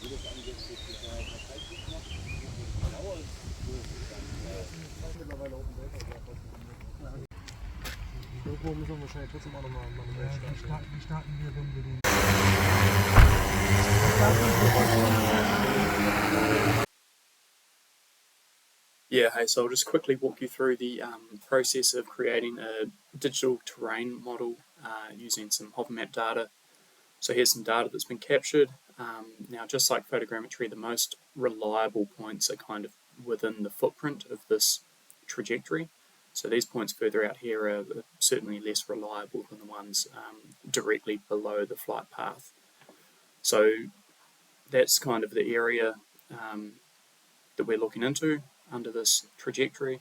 Wie das angeht, ist das tatsächlich noch genauer mittlerweile Open Data. Irgendwo müssen wir wahrscheinlich trotzdem auch nochmal starten. Wie starten wir, wenn wir den... Yeah, hey, so I'll just quickly walk you through the process of creating a digital terrain model using some Hovermap data. So here's some data that's been captured. Now, just like photogrammetry, the most reliable points are kind of within the footprint of this trajectory. So these points further out here are certainly less reliable than the ones directly below the flight path. So that's kind of the area that we're looking into under this trajectory.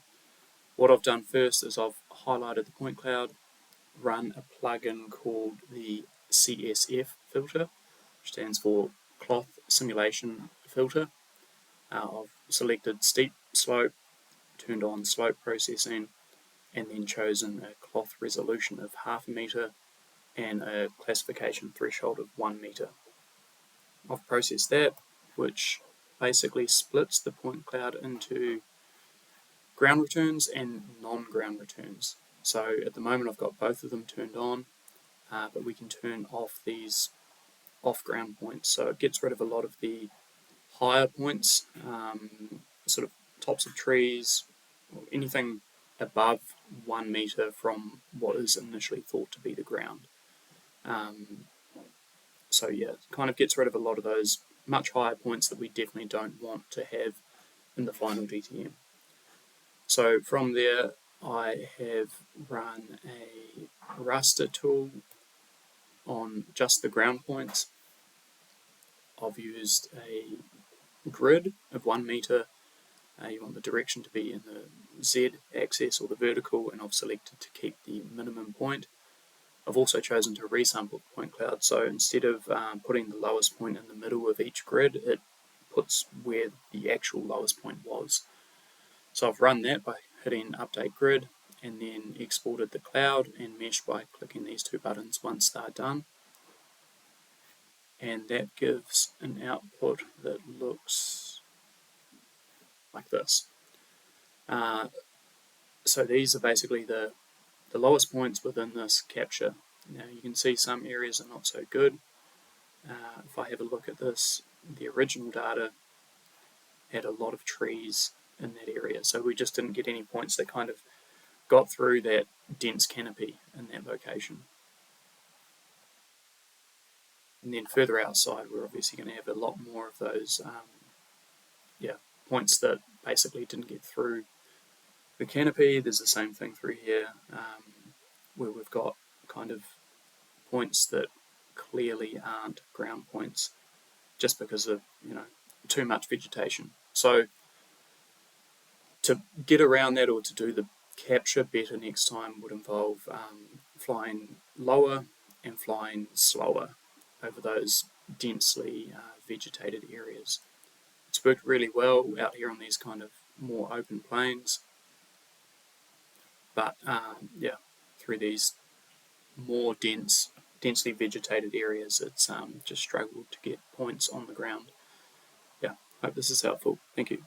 What I've done first is I've highlighted the point cloud, run a plugin called the CSF filter, which stands for Cloth Simulation Filter. I've selected steep slope, turned on slope processing, and then chosen a cloth resolution of 0.5 meter and a classification threshold of 1 meter. I've processed that, which basically splits the point cloud into ground returns and non-ground returns. So at the moment I've got both of them turned on, but we can turn off these off-ground points. So it gets rid of a lot of the higher points, sort of tops of trees, or anything above 1 meter from what is initially thought to be the ground. So yeah, it kind of gets rid of a lot of those much higher points that we definitely don't want to have in the final DTM. So from there, I have run a raster tool on just the ground points. I've used a grid of 1 meter. You want the direction to be in the Z axis or the vertical, and I've selected to keep the minimum point. I've also chosen to resample the point cloud, so instead of putting the lowest point in the middle of each grid, it puts where the actual lowest point was. So I've run that by hitting update grid and then exported the cloud and mesh by clicking these two buttons once they're done. And that gives an output that looks like this. So these are basically the lowest points within this capture. Now you can see some areas are not so good. If I have a look at this, the original data had a lot of trees in that area, so we just didn't get any points that kind of got through that dense canopy in that location. And then further outside, we're obviously going to have a lot more of those points that basically didn't get through the canopy. There's the same thing through here, where we've got kind of points that clearly aren't ground points just because of too much vegetation. So to get around that, or to do the capture better next time, would involve flying lower and flying slower over those densely vegetated areas. It's worked really well out here on these kind of more open plains, but through these more densely vegetated areas, it's just struggled to get points on the ground. Yeah, hope this is helpful. Thank you.